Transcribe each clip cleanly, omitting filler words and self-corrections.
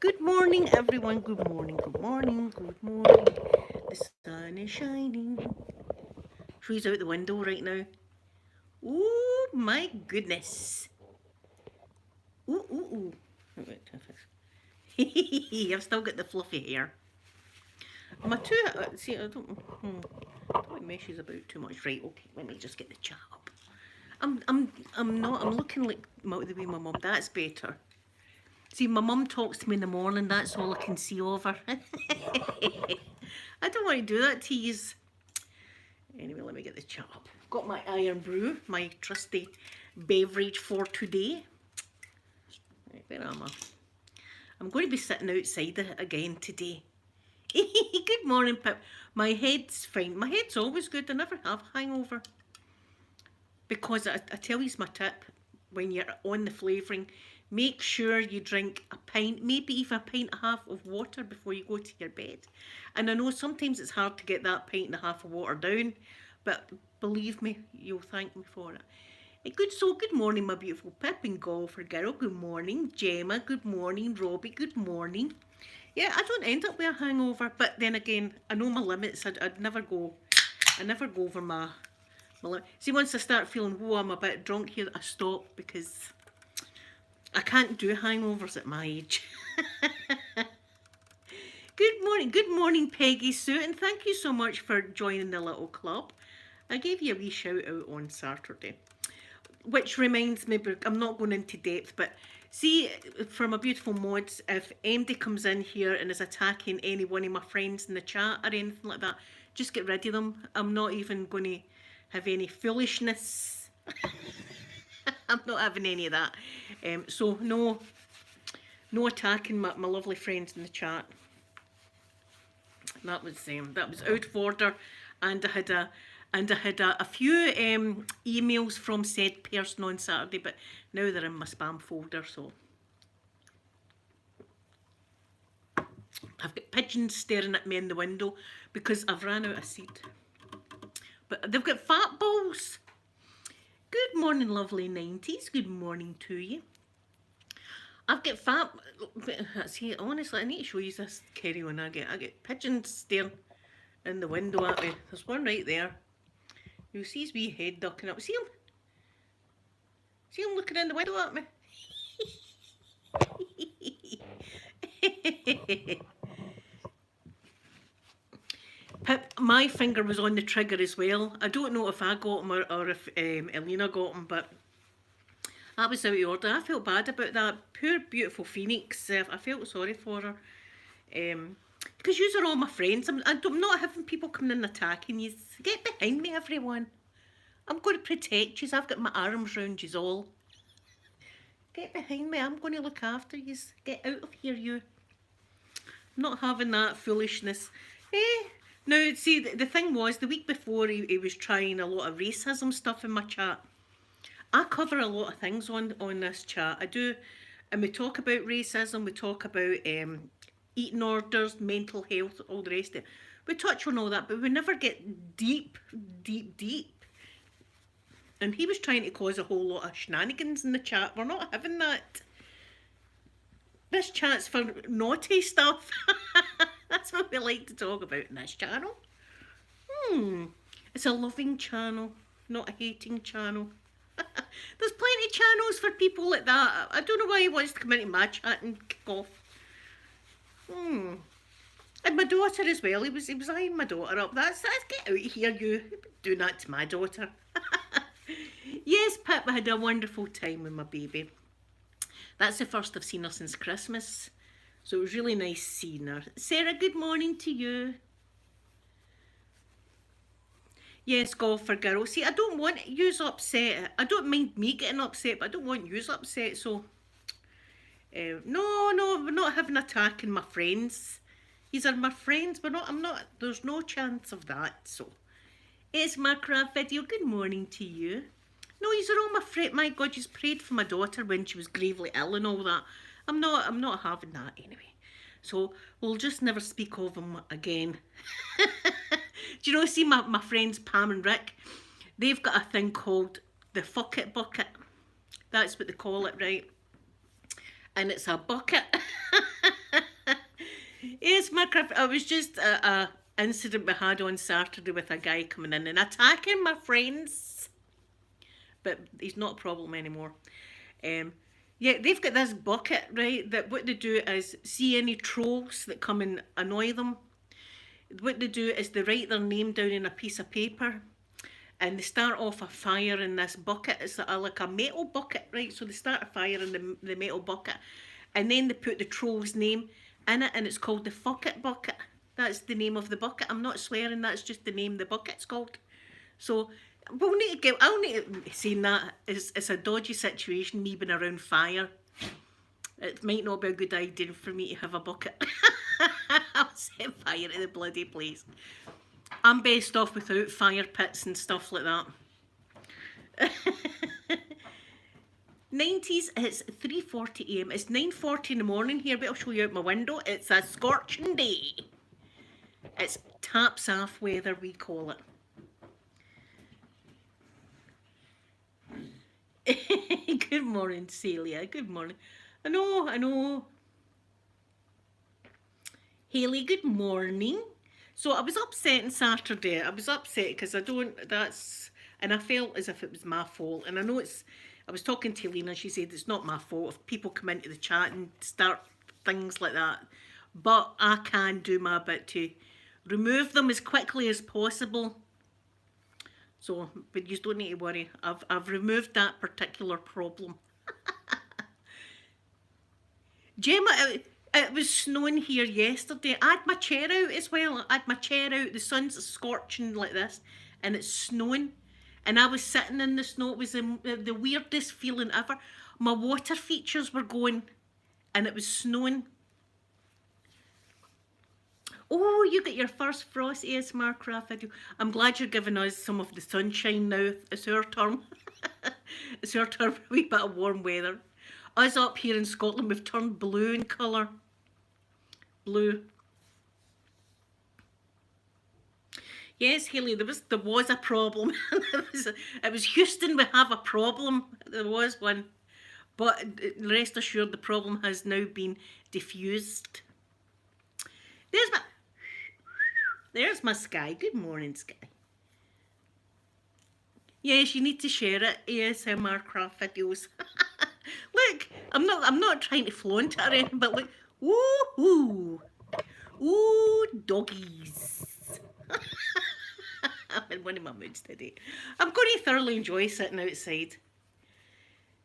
Good morning, everyone. Good morning, good morning, good morning. The sun is shining. Trees out the window right now. Oh my goodness. Ooh, ooh, ooh. I've still got the fluffy hair. My two, see, I don't want meshes about too much. Right, okay, let me just get the chat up. I'm looking like the way my mum. That's better. See, my mum talks to me in the morning. That's all I can see of her. I don't want to do that to you. Anyway, let me get the chat up. Got my Iron Brew, my trusty beverage for today. Right, where am I? I'm going to be sitting outside it again today. Good morning, Pip. My head's fine. My head's always good. I never have a hangover. Because I tell you my tip, when you're on the flavouring, make sure you drink a pint, maybe even a pint and a half of water before you go to your bed. And I know sometimes it's hard to get that pint and a half of water down, but believe me, you'll thank me for it. Good morning, my beautiful Pip and golfer girl. Good morning, Gemma. Good morning, Robbie. Good morning. Yeah, I don't end up with a hangover, but then again, I know my limits. I'd never go. I never go over my limit. See, once I start feeling, whoa, I'm a bit drunk here, I stop because I can't do hangovers at my age. Good morning, Peggy Sue, and thank you so much for joining the little club. I gave you a wee shout out on Saturday. Which reminds me, but I'm not going into depth, but see, for my beautiful mods, if MD comes in here and is attacking any one of my friends in the chat or anything like that, just get rid of them. I'm not even going to have any foolishness. I'm not having any of that. So no attacking my lovely friends in the chat. That was out of order, and I had a few emails from said person on Saturday, but now they're in my spam folder. So I've got pigeons staring at me in the window because I've ran out of seed. But they've got fat balls. Good morning, lovely 90s. Good morning to you. I've got fat. See, honestly, I need to show you this. Carry on. I get pigeons staring in the window at me. There's one right there. You see his wee head ducking up. See him? See him looking in the window at me? Pip, my finger was on the trigger as well. I don't know if I got him or if Elena got him, but that was out of order. I felt bad about that. Poor, beautiful Phoenix. I felt sorry for her. Because you are all my friends. I'm not having people coming in attacking you. Get behind me, everyone. I'm going to protect you. I've got my arms round you all. Get behind me. I'm going to look after you. Get out of here, you. I'm not having that foolishness. Now, see, the thing was, the week before he was trying a lot of racism stuff in my chat. I cover a lot of things on this chat. I do, and we talk about racism, we talk about eating orders, mental health, all the rest of it. We touch on all that, but we never get deep. And he was trying to cause a whole lot of shenanigans in the chat. We're not having that. This chat's for naughty stuff. That's what we like to talk about in this channel. It's a loving channel, not a hating channel. There's plenty of channels for people like that. I don't know why he wants to come into my chat and kick off. And my daughter as well. He was eyeing my daughter up. That's get out of here, you. Doing that to my daughter. Yes, Pip, I had a wonderful time with my baby. That's the first I've seen her since Christmas. So it was really nice seeing her. Sarah, good morning to you. Yes, golfer girl. See, I don't want you upset. I don't mind me getting upset, but I don't want you upset. So, no, we're not having attacking my friends. These are my friends. I'm not. There's no chance of that. So, it's my craft video. Good morning to you. No, these are all my friends. My God, you prayed for my daughter when she was gravely ill and all that. I'm not having that anyway. So we'll just never speak of them again. Do you know, see my friends Pam and Rick, they've got a thing called the fuck it bucket. That's what they call it, right? And it's a bucket Yes, Minecraft. It was just a incident we had on Saturday with a guy coming in and attacking my friends. But he's not a problem anymore. Um, yeah, they've got this bucket, right? That what they do is see any trolls that come and annoy them. What they do is they write their name down in a piece of paper, and they start off a fire in this bucket. It's like a metal bucket, right? So they start a fire in the metal bucket, and then they put the troll's name in it, and it's called the Fuck It Bucket. That's the name of the bucket. I'm not swearing, that's just the name the bucket's called. So we'll need to get, I'll need to, saying that, it's a dodgy situation, me being around fire. It might not be a good idea for me to have a bucket. I'll set fire to the bloody place. I'm best off without fire pits and stuff like that. 90s, it's 3:40 a.m. It's 9:40 in the morning here, but I'll show you out my window. It's a scorching day. It's taps off weather, we call it. Good morning, Celia. Good morning. I know. Haley, good morning. So I was upset on Saturday. I was upset because and I felt as if it was my fault. And I know I was talking to Lena, she said it's not my fault if people come into the chat and start things like that. But I can do my bit to remove them as quickly as possible. So, but you don't need to worry. I've removed that particular problem. Gemma, it was snowing here yesterday. I had my chair out as well. I had my chair out. The sun's scorching like this, and it's snowing. And I was sitting in the snow. It was the weirdest feeling ever. My water features were going, and it was snowing. Oh, you got your first Frost ASMR craft video. I'm glad you're giving us some of the sunshine now. It's our turn. It's our turn for a wee bit of warm weather. Us up here in Scotland, we've turned blue in colour. Blue. Yes, Hayley, there was a problem. It was Houston, we have a problem. There was one. But rest assured, the problem has now been diffused. There's my Sky. Good morning, Sky. Yes, you need to share it. ASMR craft videos. Look, I'm not trying to flaunt it or anything, but look, woohoo, ooh, doggies. I'm in one of my moods today. I'm going to thoroughly enjoy sitting outside.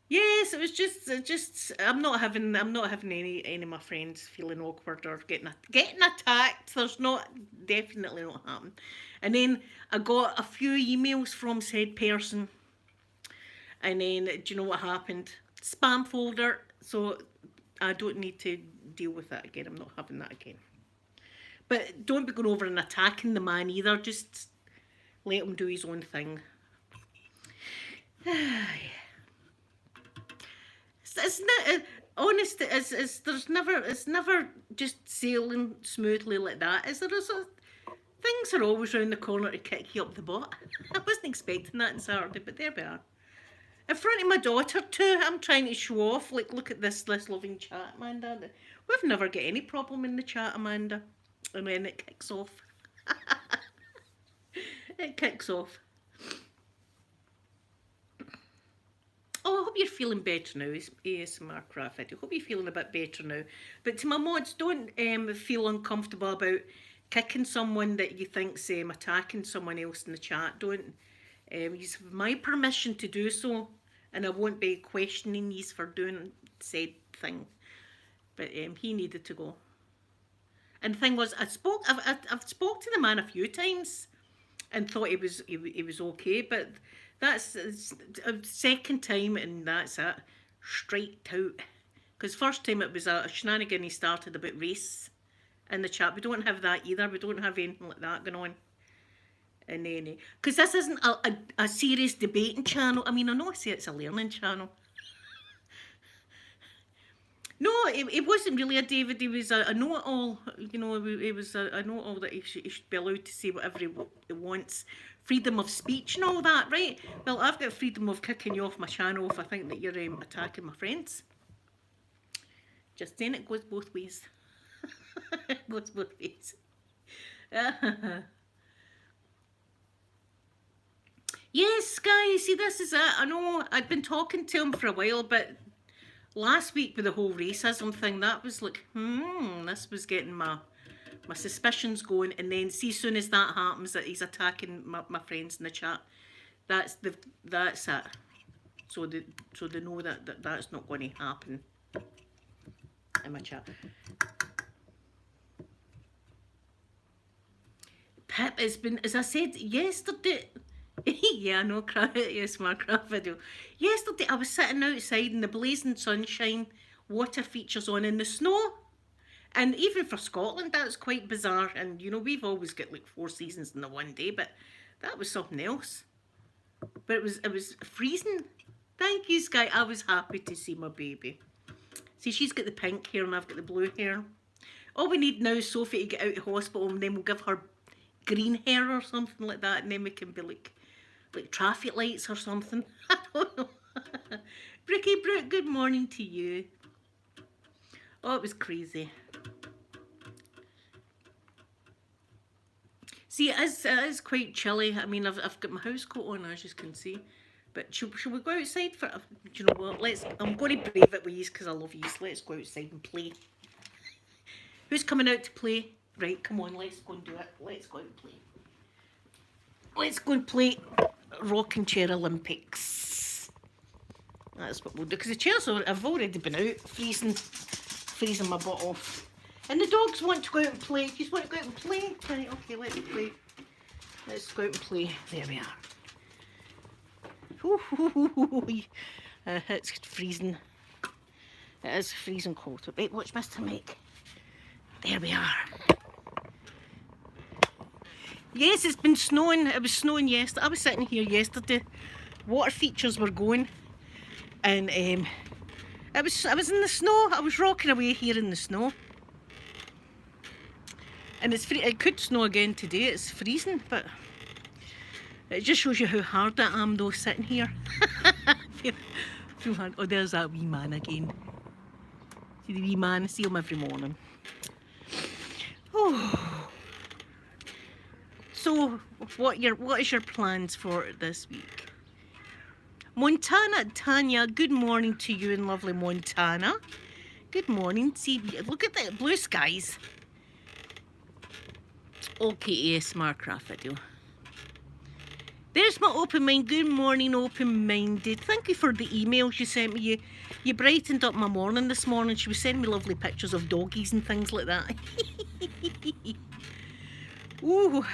Yes, it was just I'm not having any of my friends feeling awkward or getting attacked. There's definitely not happening. And then I got a few emails from said person, and then do you know what happened? Spam folder. So I don't need to deal with that again. I'm not having that again. But don't be going over and attacking the man either. Just let him do his own thing. It's not honest. It's never just sailing smoothly like that. Things are always round the corner to kick you up the butt. I wasn't expecting that on Saturday, but there we are. In front of my daughter too. I'm trying to show off. Like, look at this loving chat, Amanda. We've never got any problem in the chat, Amanda. And then it kicks off. It kicks off. Oh, I hope you're feeling better now, ASMR craft. I hope you're feeling a bit better now. But to my mods, don't feel uncomfortable about kicking someone that you think's attacking someone else in the chat. Don't. You have my permission to do so, and I won't be questioning you for doing said thing. But he needed to go. And the thing was, I've spoke to the man a few times, and thought he was okay, but that's a second time, and that's it. Straight out. Because first time it was a shenanigan he started about race in the chat. We don't have that either. We don't have anything like that going on. And then, because this isn't a serious debating channel. I mean, I know I say it's a learning channel. No, it wasn't really a David. He was a know-it-all. You know, it was a know-it-all that he should be allowed to say whatever he wants. Freedom of speech and all that, right? Well, I've got freedom of kicking you off my channel if I think that you're attacking my friends. Just saying, it goes both ways. Goes both ways. Yes, guys, see, this is it. I know I'd been talking to him for a while, but last week with the whole racism thing, that was like, this was getting my suspicions going. And then see, as soon as that happens, that he's attacking my friends in the chat, that's it. So they know that that's not going to happen in my chat. Pip has been, as I said yesterday. Yeah, I know, yes, my craft video. Yesterday I was sitting outside in the blazing sunshine, water features on in the snow. And even for Scotland, that's quite bizarre. And, you know, we've always got like 4 seasons in the one day, but that was something else. But it was freezing. Thank you, Sky. I was happy to see my baby. See, she's got the pink hair and I've got the blue hair. All we need now is Sophie to get out of hospital, and then we'll give her green hair or something like that, and then we can be like traffic lights or something. I don't know. Bricky Brooke, good morning to you. Oh, it was crazy. See, it is quite chilly. I mean, I've got my house coat on, as you can see. But should we go outside for? Do you know what? I'm going to brave it with yous because I love yous. Let's go outside and play. Who's coming out to play? Right, come on, let's go and do it. Let's go and play. Let's go and play rocking chair Olympics. That's what we'll do. Because the chairs have already been out, freezing my butt off. And the dogs want to go out and play. Do you want to go out and play? Right, okay, let's play. Let's go out and play. There we are. It's freezing. It is freezing cold. Right, watch Mr. Mike. There we are. Yes, it's been snowing. It was snowing yesterday. I was sitting here yesterday. Water features were going, and I was in the snow. I was rocking away here in the snow, and it's free. It could snow again today. It's freezing, but it just shows you how hard I am, though, sitting here. Feel hard. Oh, there's that wee man again. See the wee man? I see him every morning. Oh. So, what is your plans for this week? Montana Tanya, good morning to you in lovely Montana. Good morning. See, look at the blue skies. Okay, ASMR craft video. There's my open mind. Good morning, open-minded. Thank you for the emails you sent me. You brightened up my morning this morning. She was sending me lovely pictures of doggies and things like that. Ooh,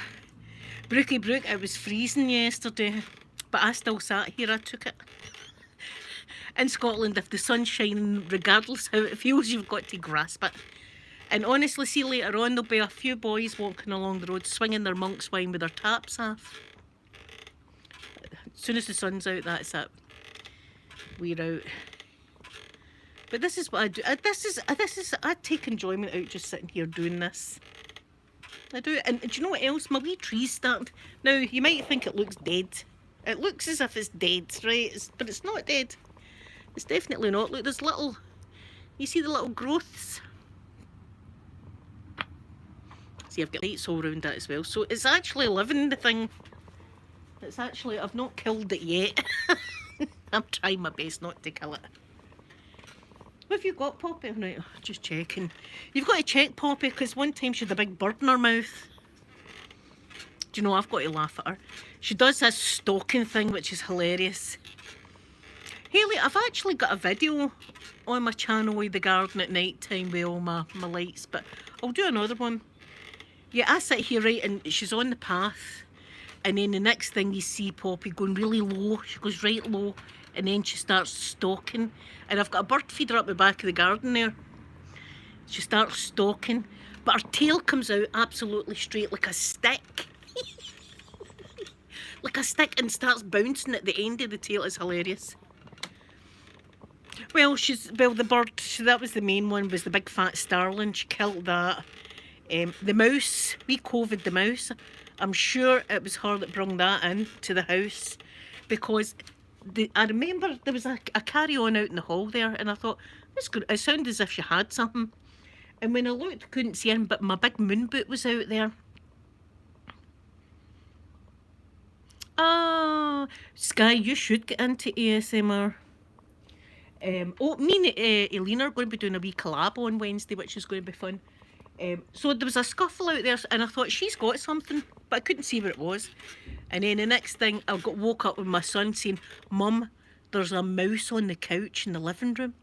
Brookie Brook, it was freezing yesterday, but I still sat here. I took it. In Scotland, if the sun's shining, regardless how it feels, you've got to grasp it. And honestly, see, later on, there'll be a few boys walking along the road swinging their monk's wine with their taps off. As soon as the sun's out, that's it. We're out. But this is what I do. I take enjoyment out just sitting here doing this. I do. And do you know what else? My wee tree's starting. Now, you might think it looks dead. It looks as if it's dead, right? But it's not dead. It's definitely not. Look, there's little... You see the little growths? See, I've got lights all around that as well. So it's actually living, the thing. It's actually... I've not killed it yet. I'm trying my best not to kill it. What have you got, Poppy? Right, just checking. You've got to check Poppy, because one time she had a big bird in her mouth. Do you know, I've got to laugh at her. She does this stalking thing, which is hilarious. Hayley, I've actually got a video on my channel with the garden at night time with all my lights, but I'll do another one. Yeah, I sit here, right, and she's on the path, and then the next thing you see Poppy going really low. She goes right low, and then she starts stalking. And I've got a bird feeder up the back of the garden there. She starts stalking, but her tail comes out absolutely straight like a stick. Like a stick, and starts bouncing at the end of the tail. It's hilarious. Well, the bird, that was the main one, was the big fat starling. She killed that. The mouse, we COVID the mouse. I'm sure it was her that brought that in to the house, because I remember there was a carry-on out in the hall there, and I thought, it sounded as if she had something. And when I looked, couldn't see him, but my big moon boot was out there. Ah, Sky, you should get into ASMR. Me and Elena are going to be doing a wee collab on Wednesday, which is going to be fun. So there was a scuffle out there, and I thought she's got something, but I couldn't see what it was. And then the next thing, woke up with my son saying, "Mum, there's a mouse on the couch in the living room."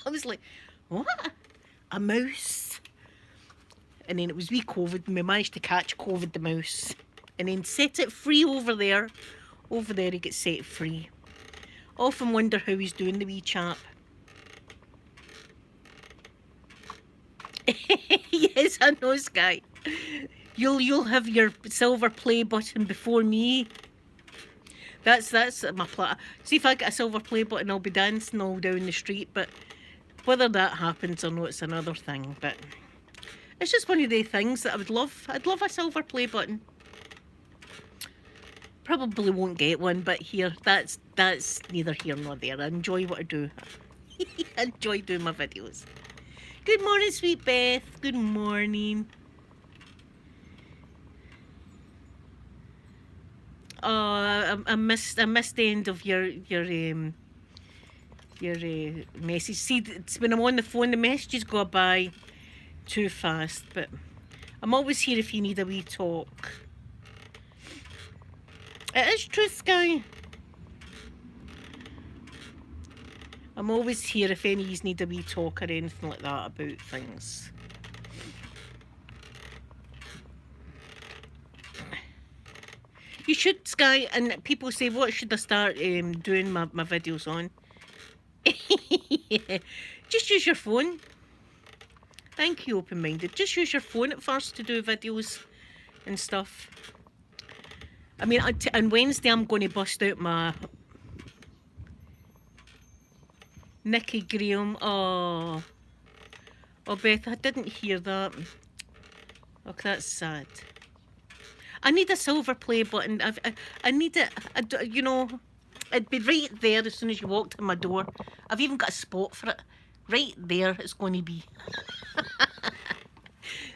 I was like, "What? A mouse?" And then it was wee COVID, and we managed to catch COVID the mouse, and then set it free over there. Over there, he gets set free. Often wonder how he's doing, the wee chap. Yes, I know, Sky. You'll have your silver play button before me. That's my plan. See, if I get a silver play button, I'll be dancing all down the street. But whether that happens or not, it's another thing. But it's just one of the things that I would love. I'd love a silver play button. Probably won't get one, but here, that's neither here nor there. I enjoy what I do. I enjoy doing my videos. Good morning, sweet Beth. Good morning. Oh, I missed the end of your message. See, it's when I'm on the phone, the messages go by too fast. But I'm always here if you need a wee talk. It is true, Sky. I'm always here if any of you need a wee talk or anything like that about things. You should, Sky, and people say, what should I start doing my videos on? Yeah. Just use your phone. Thank you, open-minded. Just use your phone at first to do videos and stuff. I mean, on Wednesday I'm going to bust out my Nikki Graham. Oh, Beth, I didn't hear that. Oh, that's sad. I need a silver play button. I need it. You know, it'd be right there as soon as you walked in my door. I've even got a spot for it. Right there, it's going to be.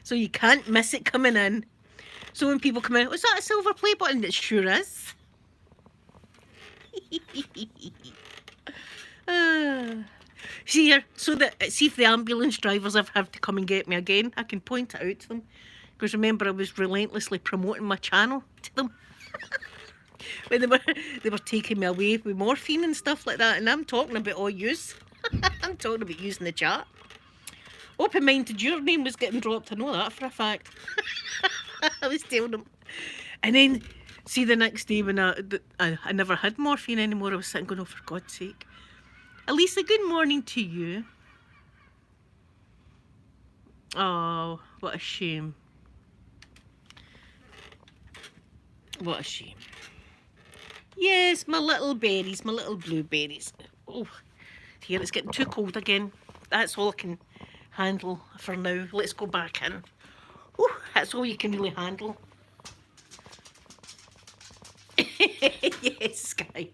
So you can't miss it coming in. So when people come in, was that a silver play button? It sure is. See here, see if the ambulance drivers ever have to come and get me again, I can point it out to them. Because remember, I was relentlessly promoting my channel to them. When they were taking me away with morphine and stuff like that, and I'm talking about all use. I'm talking about using the chat. Open-minded, your name was getting dropped. I know that for a fact. I was telling them. And then, see, the next day when I never had morphine anymore, I was sitting going, oh, for God's sake. Elisa, good morning to you. Oh, what a shame. What a shame. Yes, my little berries, my little blueberries. Oh, here, it's getting too cold again. That's all I can handle for now. Let's go back in. Oh, that's all you can really handle. Yes, Sky.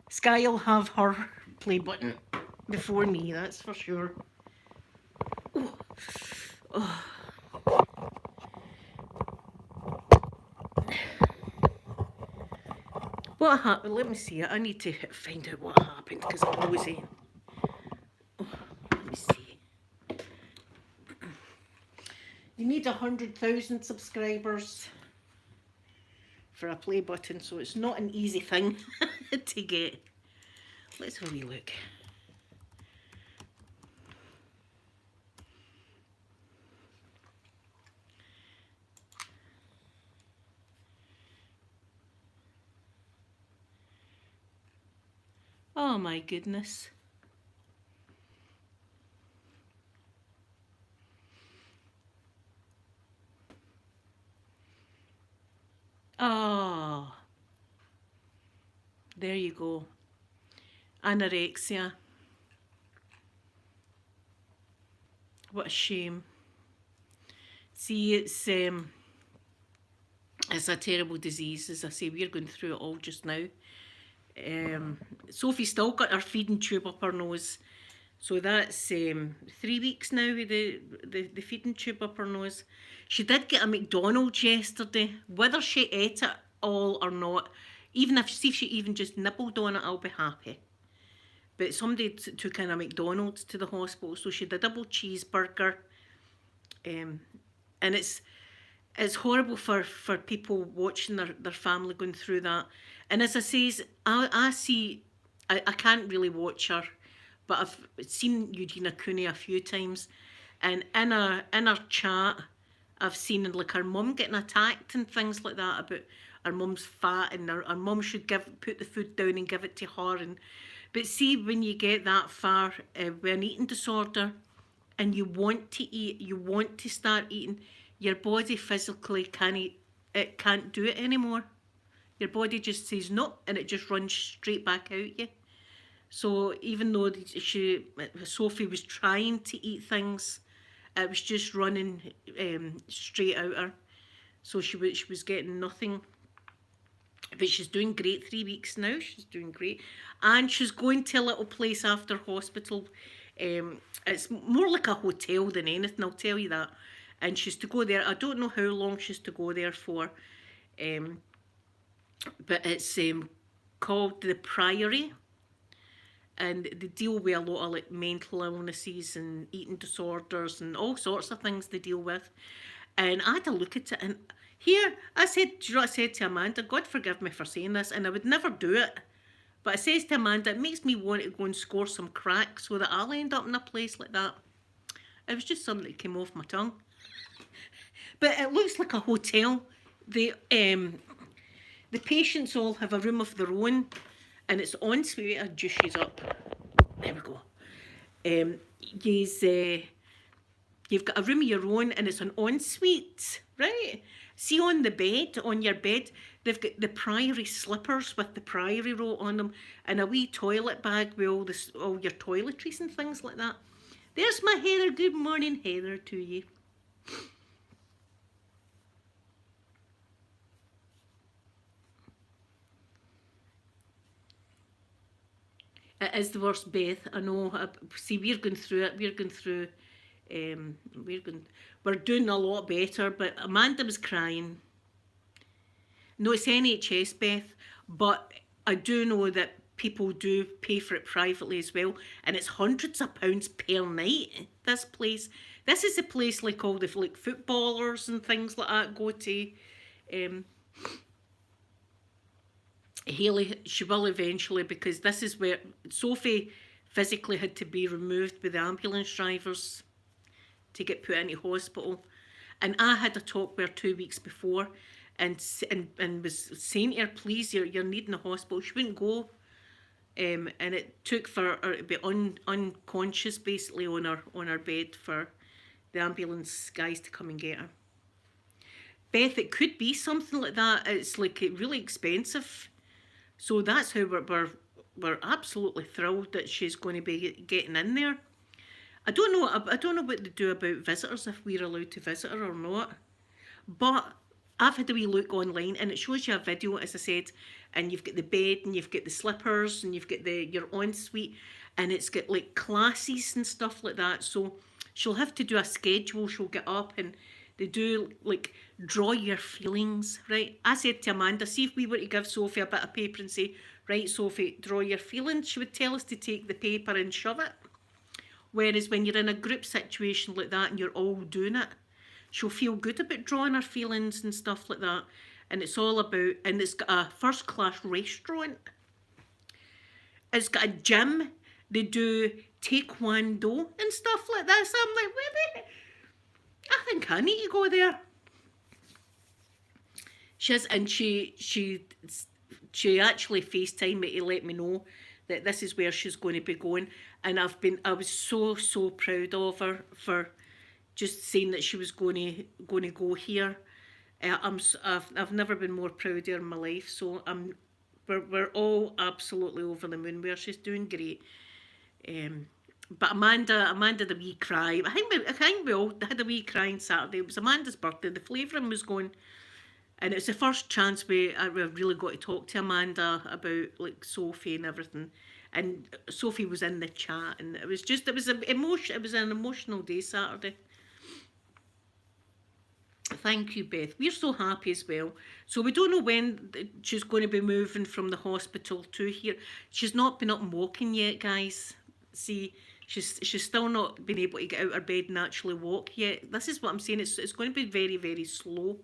Sky will have her play button before me, that's for sure. Oh. Oh. What happened? Let me see it. I need to find out what happened because I'm always in. Oh, let me see. You need 100,000 subscribers for a play button, so it's not an easy thing to get. Let's have a wee look. Oh my goodness. Oh, there you go. Anorexia. What a shame. See, it's a terrible disease. As I say, we're going through it all just now. Sophie's still got her feeding tube up her nose. So that's 3 weeks now with the feeding tube up her nose. She did get a McDonald's yesterday. Whether she ate it all or not, even if see if she even just nibbled on it, I'll be happy. But somebody took in a McDonald's to the hospital, so she did a double cheeseburger. Um, and it's horrible for people watching their family going through that. And as I says, I see, I can't really watch her, but I've seen Eugenia Cooney a few times, and in her chat, I've seen like her mum getting attacked and things like that about her mum's fat and her mum should put the food down and give it to her. And but see, when you get that far with an eating disorder, and you want to eat, you want to start eating, your body physically can't do it anymore. Your body just says no, and it just runs straight back out you. So even though Sophie was trying to eat things, it was just running straight out her. So she was getting nothing. But she's doing great, 3 weeks now. She's doing great. And she's going to a little place after hospital. It's more like a hotel than anything, I'll tell you that. And she's to go there. I don't know how long she's to go there for. But it's called the Priory. And they deal with a lot of like mental illnesses and eating disorders and all sorts of things they deal with. And I had a look at it, and here I said, do you know what I said to Amanda? God forgive me for saying this, and I would never do it. But I says to Amanda, it makes me want to go and score some crack so that I'll end up in a place like that. It was just something that came off my tongue. But it looks like a hotel. The patients all have a room of their own, and it's en suite. I juices up. There we go. You've got a room of your own, and it's an ensuite, right? See on the bed, on your bed, they've got the Priory slippers with the Priory wrote on them, and a wee toilet bag with all your toiletries and things like that. There's my Heather. Good morning, Heather, to you. It is the worst, Beth. I know. See, we're going through it. We're going through. We're doing a lot better. But Amanda was crying. No, it's NHS, Beth. But I do know that people do pay for it privately as well, and it's hundreds of pounds per night. This place. This is a place like all the like footballers and things like that go to. Hayley, she will eventually, because this is where Sophie physically had to be removed by the ambulance drivers to get put into hospital. And I had a talk with her 2 weeks before and was saying to her, please, you're needing a hospital. She wouldn't go. And it took for her to be unconscious basically on her bed for the ambulance guys to come and get her. Beth, it could be something like that. It's like really expensive. So that's how we're absolutely thrilled that she's going to be getting in there. I don't know what they do about visitors, if we're allowed to visit her or not. But I've had a wee look online, and it shows you a video, as I said, and you've got the bed, and you've got the slippers, and you've got your ensuite, and it's got like classes and stuff like that. So she'll have to do a schedule. She'll get up, and they do like draw your feelings, right? I said to Amanda, see if we were to give Sophie a bit of paper and say, right, Sophie, draw your feelings. She would tell us to take the paper and shove it. Whereas when you're in a group situation like that and you're all doing it, she'll feel good about drawing her feelings and stuff like that. And it's all about, and it's got a first class restaurant. It's got a gym. They do taekwondo and stuff like that. So I'm like, wait a minute. I think I need to go there. She actually FaceTimed me to let me know that this is where she's going to be going, and I was so proud of her for just saying that she was going to go here. I've never been more proud of her in my life. So we're all absolutely over the moon where she's doing great. But Amanda had a wee cry. I think we all had a wee cry on Saturday. It was Amanda's birthday. The flavouring was going, and it's the first chance we really got to talk to Amanda about like Sophie and everything. and Sophie was in the chat, and it was just, it was an emotion, it was an emotional day Saturday. Thank you, Beth. We're so happy as well. So we don't know when she's going to be moving from the hospital to here. She's not been up and walking yet, guys. See, she's still not been able to get out of her bed and actually walk yet. This is what I'm saying. It's going to be very, very slow.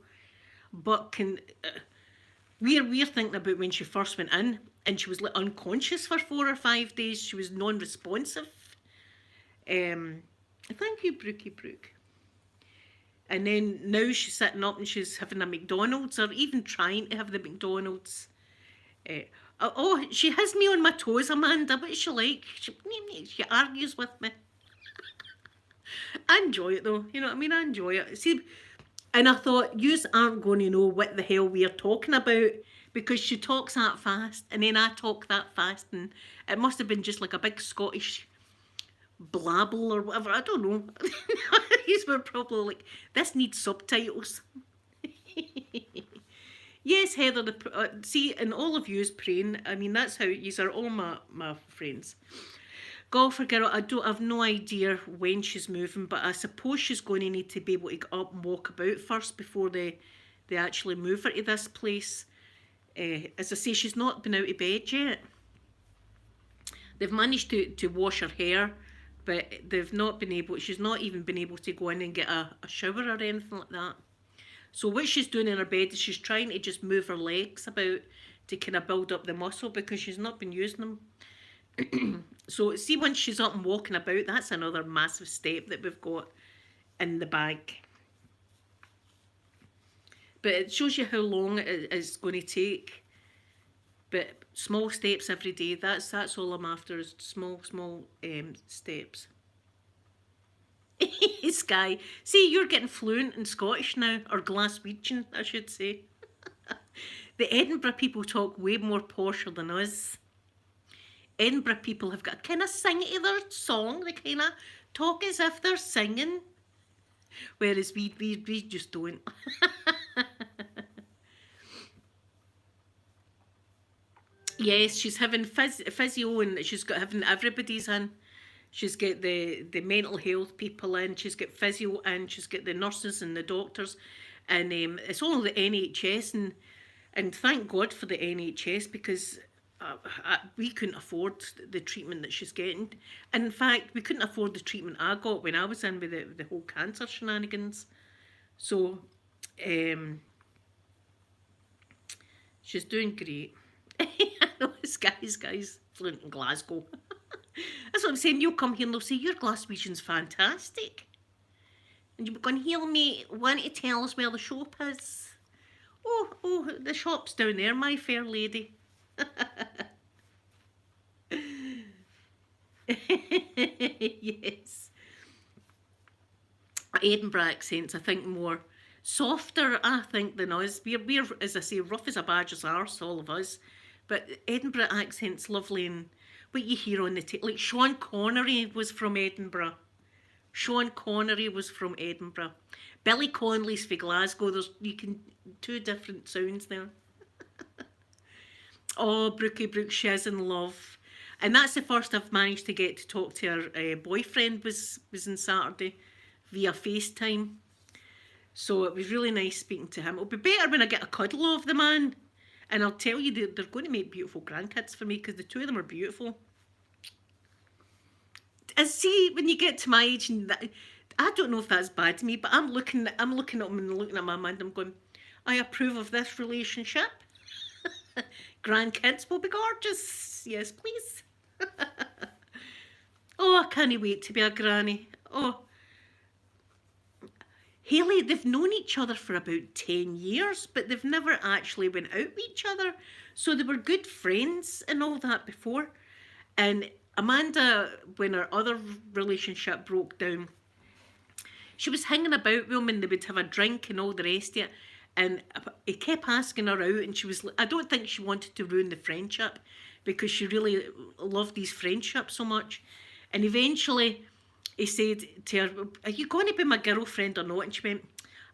But we're thinking about when she first went in and she was like unconscious for 4 or 5 days. She was non-responsive. Thank you, Brookie Brook. And then now she's sitting up and she's having a McDonald's, or even trying to have the McDonald's. Oh, she has me on my toes, Amanda. What's she like? She argues with me. I enjoy it though. You know what I mean? I enjoy it. See, and I thought, yous aren't going to know what the hell we are talking about, because she talks that fast and then I talk that fast, and it must have been just like a big Scottish blabble or whatever. I don't know. These were probably like, this needs subtitles. Yes, Heather, see, and all of yous praying. I mean, that's how yous are all my friends. Golfer girl, I've no idea when she's moving, but I suppose she's going to need to be able to get up and walk about first before they actually move her to this place. As I say, she's not been out of bed yet. They've managed to wash her hair, but they've not been able, she's not even been able to go in and get a shower or anything like that. So what she's doing in her bed is she's trying to just move her legs about to kind of build up the muscle, because she's not been using them. So see, once she's up and walking about, that's another massive step that we've got in the bag. But it shows you how long it is going to take. But small steps every day, that's all I'm after, is small steps. Sky, see, you're getting fluent in Scottish now, or Glaswegian, I should say. The Edinburgh people talk way more posher than us. Edinburgh people have got a kind of sing to their song. They kind of talk as if they're singing, whereas we just don't. Yes, she's having physio, and she's got having everybody's in. She's got the mental health people in, she's got physio in, she's got the nurses and the doctors, and it's all the NHS, and thank God for the NHS, because we couldn't afford the treatment that she's getting. And in fact, we couldn't afford the treatment I got when I was in with the whole cancer shenanigans. So she's doing great. I know, this guy's fluent in Glasgow. That's what I'm saying. You'll come here and they'll say, your Glaswegian's fantastic. And you're going to hear me want to tell us where the shop is. Oh, the shop's down there, my fair lady. Yes. Edinburgh accents, I think, more softer, I think, than us. We're, as I say, rough as a badger's arse, all of us. But Edinburgh accent's lovely, and what you hear on the like Sean Connery was from Edinburgh. Sean Connery was from Edinburgh. Billy Connolly's from Glasgow. There's two different sounds there. Oh, Brookie Brooke, she is in love. And that's the first I've managed to get to talk to her boyfriend, was on Saturday via FaceTime. So it was really nice speaking to him. It'll be better when I get a cuddle of the man. And I'll tell you, they're going to make beautiful grandkids for me, because the two of them are beautiful. I see, when you get to my age, and I don't know if that's bad to me, but I'm looking at them and looking at my mind, I'm going, I approve of this relationship. Grandkids will be gorgeous. Yes, please. Oh, I can't wait to be a granny. Oh. Hayley, they've known each other for about 10 years, but they've never actually went out with each other. So they were good friends and all that before. And Amanda, when her other relationship broke down, she was hanging about with him and they would have a drink and all the rest of it. And he kept asking her out, and she was, I don't think she wanted to ruin the friendship, because she really loved these friendships so much. And eventually he said to her, are you going to be my girlfriend or not? And she went,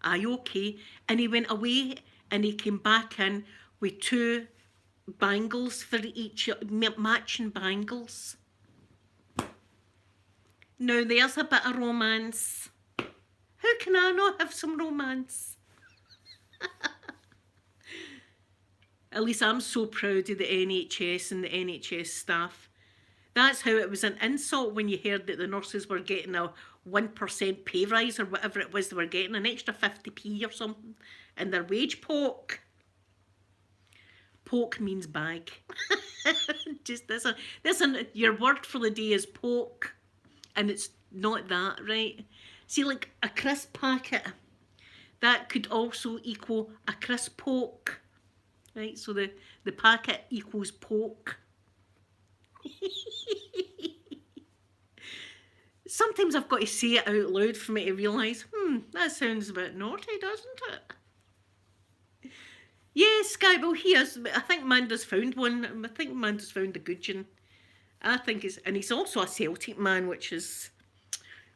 are you okay? And he went away and he came back in with two bangles for each, matching bangles. Now there's a bit of romance. How can I not have some romance? At least I'm so proud of the NHS and the NHS staff. That's how it was an insult when you heard that the nurses were getting a 1% pay rise or whatever it was they were getting, an extra 50p or something, in their wage poke. Poke means bag. Just your word for the day is poke, and it's not that, right? See, like a crisp packet, that could also equal a crisp poke, right? So the packet equals poke. Sometimes I've got to say it out loud for me to realise, that sounds a bit naughty, doesn't it? Yes, Sky, well, I think Manda's found one. I think Manda's found a good one. I think and he's also a Celtic man, which is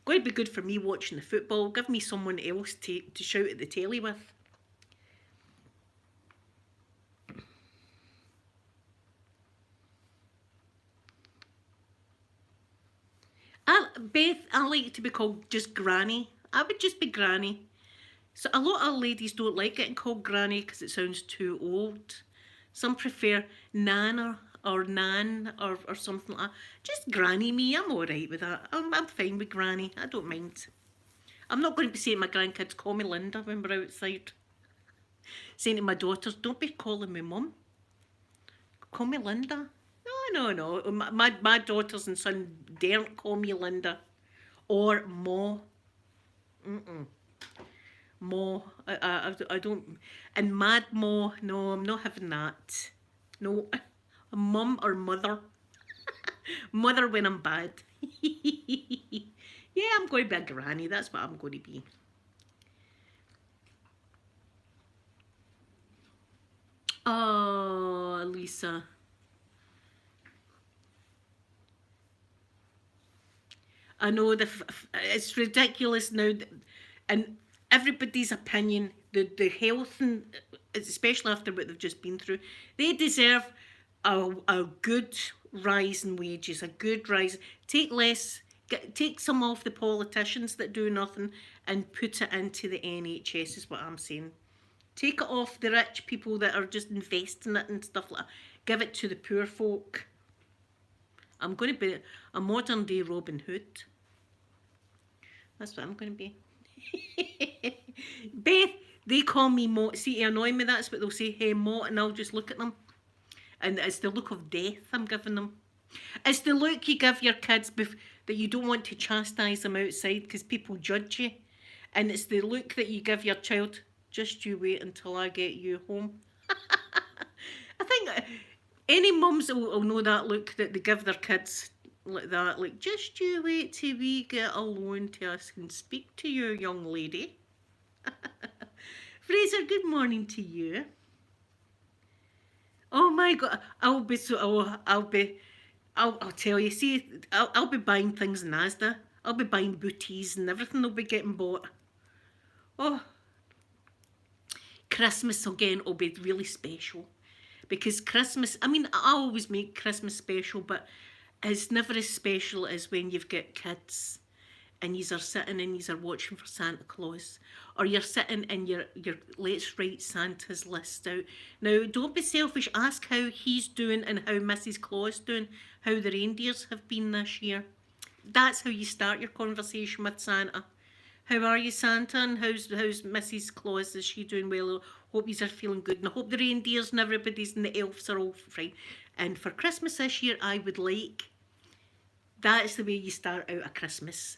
going to be good for me watching the football. Give me someone else to shout at the telly with. Beth, I like to be called just Granny. I would just be Granny. So a lot of ladies don't like getting called Granny because it sounds too old. Some prefer Nana or Nan or something like that. Just Granny me, I'm alright with that. I'm fine with Granny, I don't mind. I'm not going to be saying to my grandkids, call me Linda when we're outside. Saying to my daughters, don't be calling me Mum. Call me Linda. No. My daughters and son daren't call me Linda or Ma. Ma. I don't. And Mad Ma, no, I'm not having that. No. Mum or mother. Mother when I'm bad. Yeah, I'm going to be a granny. That's what I'm going to be. Oh, Lisa. I know it's ridiculous now, and everybody's opinion, the health, and especially after what they've just been through, they deserve a good rise in wages, a good rise. Take some off the politicians that do nothing and put it into the NHS is what I'm saying. Take it off the rich people that are just investing it and stuff like that. Give it to the poor folk. I'm going to be a modern day Robin Hood. That's what I'm going to be. Beth, they call me Mo. See, to annoy me, that's what they'll say. Hey, Mo, and I'll just look at them. And it's the look of death I'm giving them. It's the look you give your kids that you don't want to chastise them outside because people judge you. And it's the look that you give your child, just you wait until I get you home. I think any mums will know that look that they give their kids like that. Like, just you wait till we get alone to us and speak to you, young lady. Fraser, good morning to you. Oh my God, I'll tell you, see, I'll be buying things in Asda. I'll be buying booties and everything will be getting bought. Oh, Christmas again will be really special. Because Christmas, I mean, I always make Christmas special, but it's never as special as when you've got kids and yous are sitting and yous are watching for Santa Claus, or you're sitting and you're let's write Santa's list out. Now, don't be selfish. Ask how he's doing and how Mrs. Claus doing, how the reindeers have been this year. That's how you start your conversation with Santa. How are you, Santa? And how's Mrs. Claus? Is she doing well? Hope yous are feeling good. And I hope the reindeers and everybody's and the elves are all fine. And for Christmas this year, I would like... That's the way you start out a Christmas.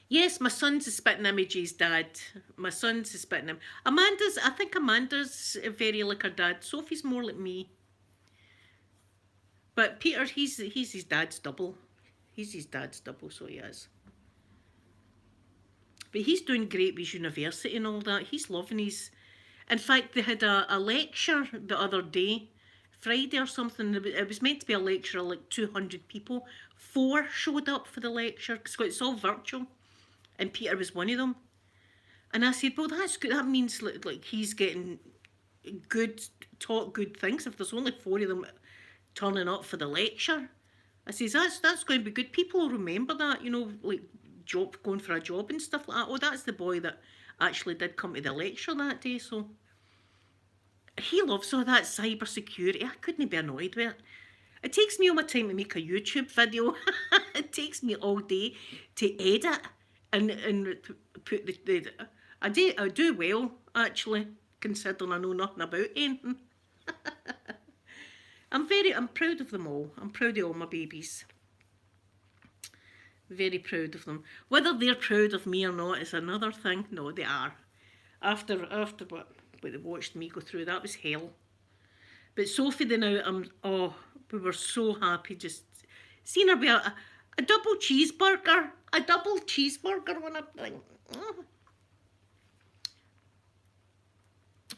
Yes, my son's a spitting image of his dad. My son's a spitting him. I think Amanda's very like her dad. Sophie's more like me. But Peter, he's his dad's double. He's his dad's double, so he is. But he's doing great with university and all that. He's loving his... In fact, they had a lecture the other day, Friday or something. It was meant to be a lecture of like 200 people. 4 showed up for the lecture because it's all virtual. And Peter was one of them. And I said, well, that's good. That means like he's getting good, taught good things. If there's only 4 of them turning up for the lecture, I says that's going to be good. People will remember that, you know, like job going for a job and stuff like that. Oh, that's the boy that actually did come to the lecture that day. So he loves all that cyber security. I couldn't be annoyed with it. It takes me all my time to make a YouTube video. It takes me all day to edit and put the I do well actually, considering I know nothing about anything. I'm proud of them all. I'm proud of all my babies. Very proud of them. Whether they're proud of me or not is another thing. No, they are. After what they watched me go through, that was hell. But Sophie, then now we were so happy just seeing her with a double cheeseburger. A double cheeseburger when I'm like, oh.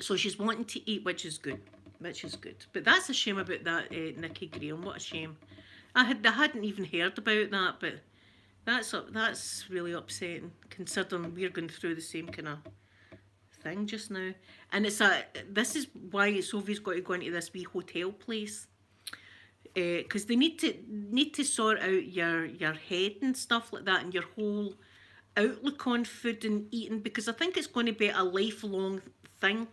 So she's wanting to eat, which is good. Which is good. But that's a shame about that Nikki Graham. What a shame. I hadn't even heard about that, but that's really upsetting considering we're going through the same kind of thing just now. And this is why Sophie's got to go into this wee hotel place. Because they need to sort out your head and stuff like that and your whole outlook on food and eating, because I think it's going to be a lifelong thing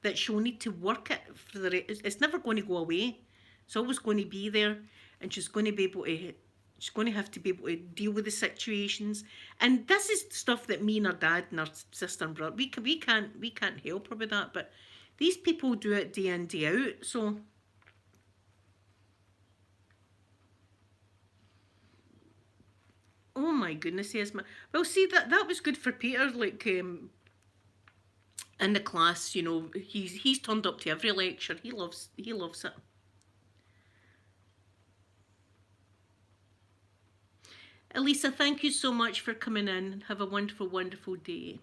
that she'll need to work it for it's never going to go away. It's always going to be there, and she's going to have to be able to deal with the situations. And this is stuff that me and her dad and her sister and brother, we can't help her with that, but these people do it day in, day out. So oh my goodness, yes. Well, see, that was good for Peter. Like in the class, you know, he's turned up to every lecture. He loves it. Elisa, thank you so much for coming in. Have a wonderful, wonderful day.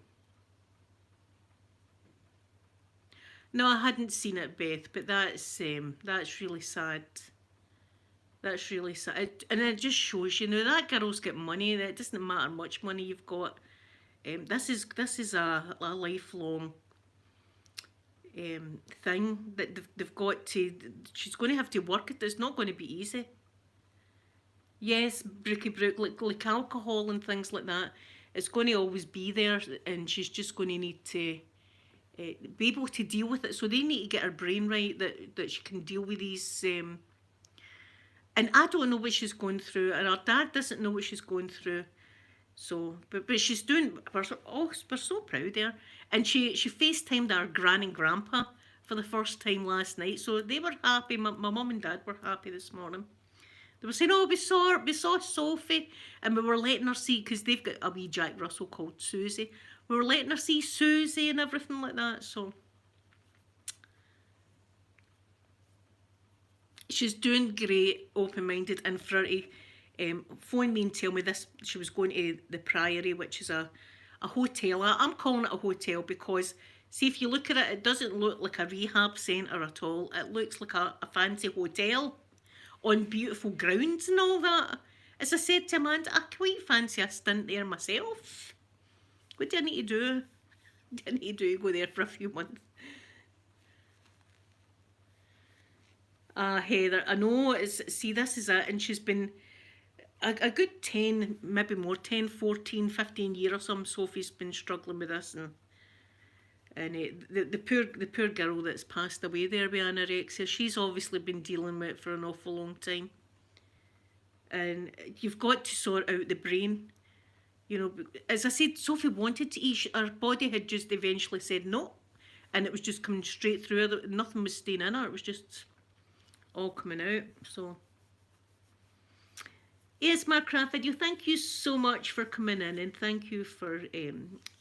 No, I hadn't seen it, Beth, but that's really sad. That's really sad. And it just shows, you know, that girl's got money. It doesn't matter how much money you've got. This is a lifelong thing that they've got to. She's going to have to work at it. It's not going to be easy. Yes, Brookie Brook, like alcohol and things like that, it's going to always be there, and she's just going to need to be able to deal with it. So they need to get her brain right, that she can deal with these. And I don't know what she's going through, and her dad doesn't know what she's going through. So, but she's doing. We're so proud of her. And she FaceTimed her gran and grandpa for the first time last night. So they were happy. My mum and dad were happy this morning. They were saying, "Oh, we saw Sophie," and we were letting her see, because they've got a wee Jack Russell called Susie. We were letting her see Susie and everything like that. So she's doing great, open-minded, and for her to phone me and tell me this, she was going to the Priory, which is a hotel. I'm calling it a hotel because, see, if you look at it, it doesn't look like a rehab centre at all. It looks like a fancy hotel on beautiful grounds and all that. As I said to Amanda, I quite fancy a stint there myself. What do I need to do? What do I need to do? Go there for a few months. Heather, I know, see, this is it, and she's been a good 10, maybe more, 10, 14, 15 years or something. Sophie's been struggling with this, and the poor girl that's passed away there with anorexia, she's obviously been dealing with it for an awful long time. And you've got to sort out the brain. You know, as I said, Sophie wanted to eat. Her body had just eventually said no, and it was just coming straight through her. Nothing was staying in her. It was just all coming out. So yes, Mark Crawford, thank you so much for coming in, and thank you for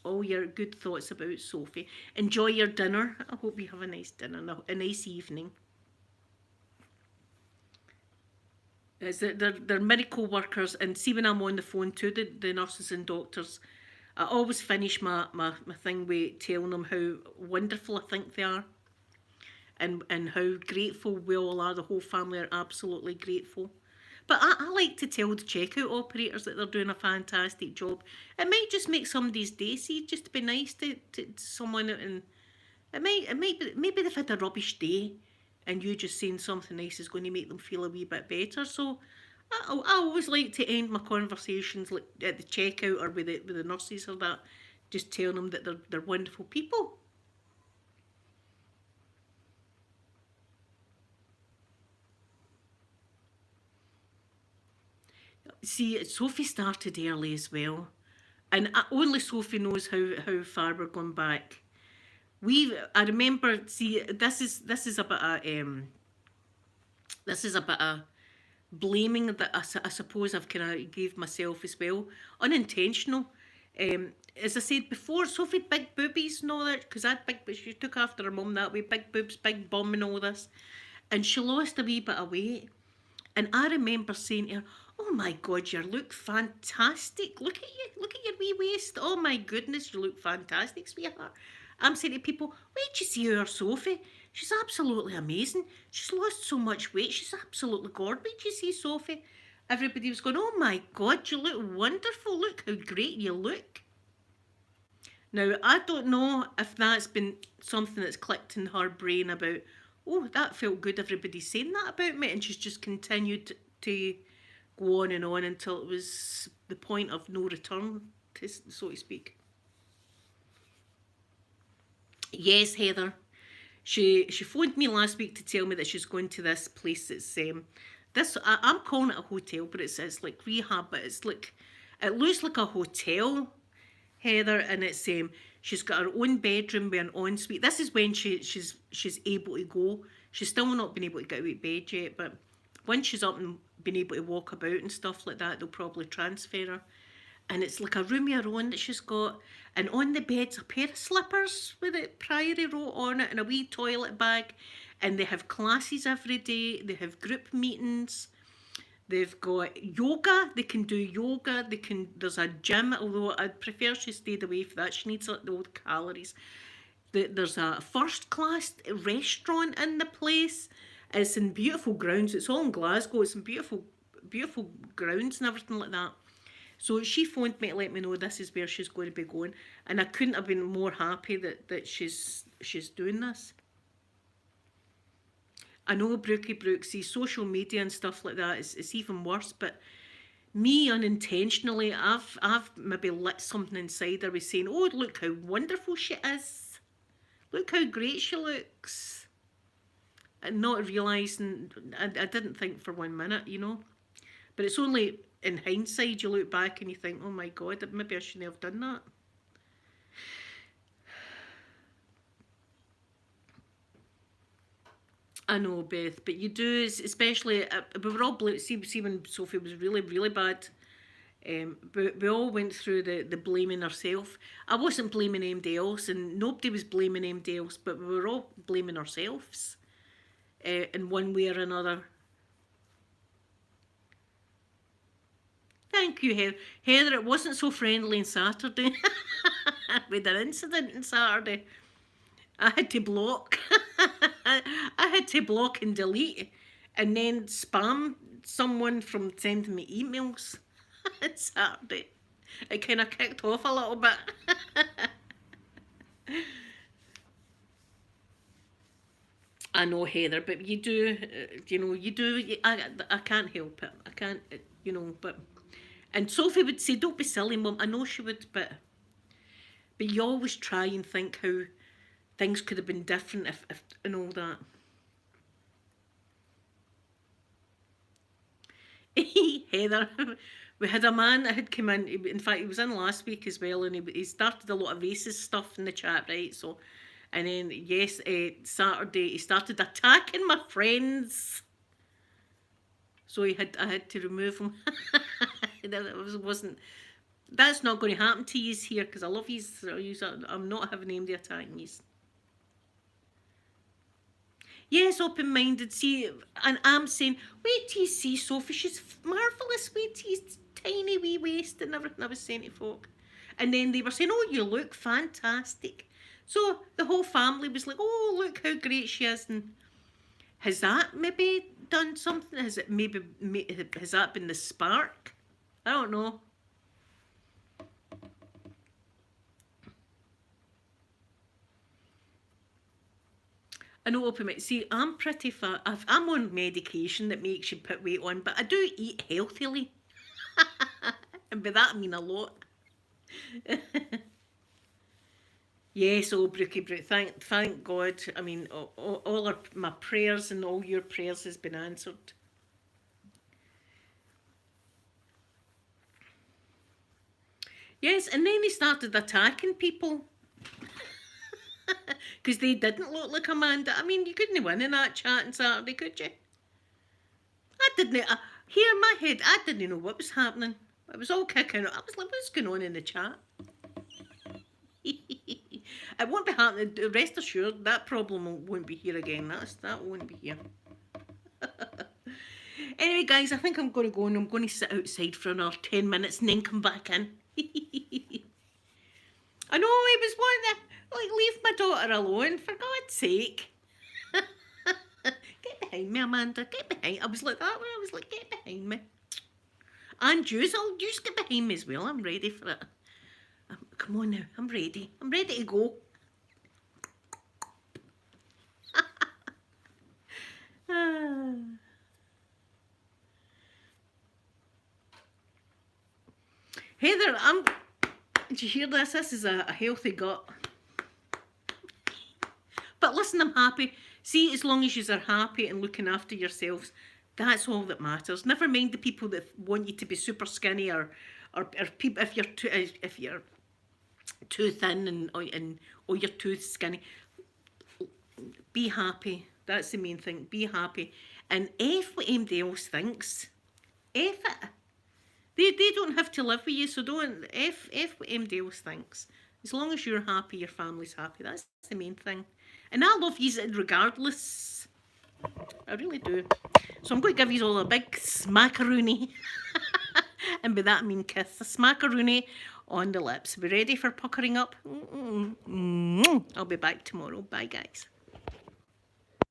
all your good thoughts about Sophie. Enjoy your dinner. I hope you have a nice dinner, a nice evening. They're miracle workers, and see, when I'm on the phone to the nurses and doctors, I always finish my thing with telling them how wonderful I think they are, and how grateful we all are. The whole family are absolutely grateful. But I like to tell the checkout operators that they're doing a fantastic job. It might just make somebody's day. See, just to be nice to someone, and maybe they've had a rubbish day, and you just saying something nice is going to make them feel a wee bit better. So I always like to end my conversations like at the checkout or with the nurses or that, just telling them that they're wonderful people. See, Sophie started early as well, and only Sophie knows how far we're going back. I remember. See, this is a bit of this is a bit of blaming that I suppose I've kind of gave myself as well, unintentional. As I said before, Sophie had big boobies and all that because I had big, but she took after her mum that way, big boobs, big bum, and all this, and she lost a wee bit of weight. And I remember saying to her, "Oh my God, you look fantastic! Look at your wee waist. Oh my goodness, you look fantastic, sweetheart." I'm saying to people, "Wait till you see our Sophie. She's absolutely amazing. She's lost so much weight. She's absolutely gorgeous. Wait till you see Sophie." Everybody was going, "Oh my God, you look wonderful. Look how great you look." Now, I don't know if that's been something that's clicked in her brain about, "Oh, that felt good. Everybody's saying that about me." And she's just continued to go on until it was the point of no return, so to speak. Yes, Heather. She phoned me last week to tell me that she's going to this place that's I'm calling it a hotel, but it's like rehab, but it's like it looks like a hotel, Heather, and she's got her own bedroom with an ensuite. This is when she's able to go. She's still not been able to get out of bed yet, but once she's up and been able to walk about and stuff like that, they'll probably transfer her. And it's like a room of her own that she's got. And on the bed's a pair of slippers with a Priory wrote on it and a wee toilet bag. And they have classes every day. They have group meetings. They've got yoga. They can do yoga. There's a gym, although I'd prefer she stayed away from that. She needs the old calories. There's a first class restaurant in the place. It's in beautiful grounds. It's all in Glasgow. It's in beautiful grounds and everything like that. So she phoned me to let me know this is where she's going to be going, and I couldn't have been more happy that she's doing this. I know Brookie see social media and stuff like that is even worse, but me unintentionally, I've maybe lit something inside her with saying, "Oh, look how wonderful she is. Look how great she looks." And not realising, I didn't think for 1 minute, But it's only in hindsight you look back and you think, "Oh my God, maybe I shouldn't have done that." I know, Beth, but you do, especially, we were all, see when Sophie was really, really bad, but we all went through the blaming ourselves. I wasn't blaming anybody else, and nobody was blaming anybody else, but we were all blaming ourselves in one way or another. Thank you, Heather. Heather, it wasn't so friendly on Saturday. We had an incident on Saturday. I had to block. I had to block and delete and then spam someone from sending me emails on Saturday. It kind of kicked off a little bit. I know, Heather, but you do, I can't help it. I can't, but... And Sophie would say, "Don't be silly, Mum." I know she would, but you always try and think how things could have been different if and all that. Heather, we had a man that had come in fact, he was in last week as well, and he started a lot of racist stuff in the chat, right? So, and then, yes, Saturday, he started attacking my friends. So I had to remove him. That wasn't. That's not going to happen to you here because I love you. I'm not having anybody attacking you. Yes, open-minded. See, and I'm saying, wait till you see Sophie. She's marvellous. Wait till you tiny wee waist and everything. I was saying to folk, and then they were saying, "Oh, you look fantastic." So the whole family was like, "Oh, look how great she is." And has that maybe done something? Has it maybe, has that been the spark? I don't know. I know, open. See, I'm pretty fat. I'm on medication that makes you put weight on, but I do eat healthily. And by that I mean a lot. Yes, oh, Brookie Brook, thank God. I mean, all my prayers and all your prayers has been answered. Yes, and then he started attacking people. Because they didn't look like Amanda. I mean, you couldn't win in that chat on Saturday, could you? I didn't. Here in my head, I didn't know what was happening. It was all kicking out. I was like, what's going on in the chat? It won't be happening. Rest assured, that problem won't be here again. That won't be here. Anyway, guys, I think I'm going to go and I'm going to sit outside for another 10 minutes and then come back in. I know I was wanting to leave my daughter alone, for God's sake. Get behind me, Amanda. Get behind. I was like that when I was like, get behind me. And you get behind me as well. I'm ready for it. Come on now. I'm ready. I'm ready to go. Heather, did you hear this? This is a healthy gut. But listen, I'm happy. See, as long as you are happy and looking after yourselves, that's all that matters. Never mind the people that want you to be super skinny or people if you're too thin or you're too skinny. Be happy. That's the main thing. Be happy. And F what anybody else thinks. F it. They don't have to live with you, so don't F what anybody else thinks. As long as you're happy, your family's happy. That's the main thing. And I love you regardless. I really do. So I'm going to give you all a big smackaroonie. And by that I mean kiss. A smackaroonie on the lips. Be ready for puckering up? I'll be back tomorrow. Bye, guys.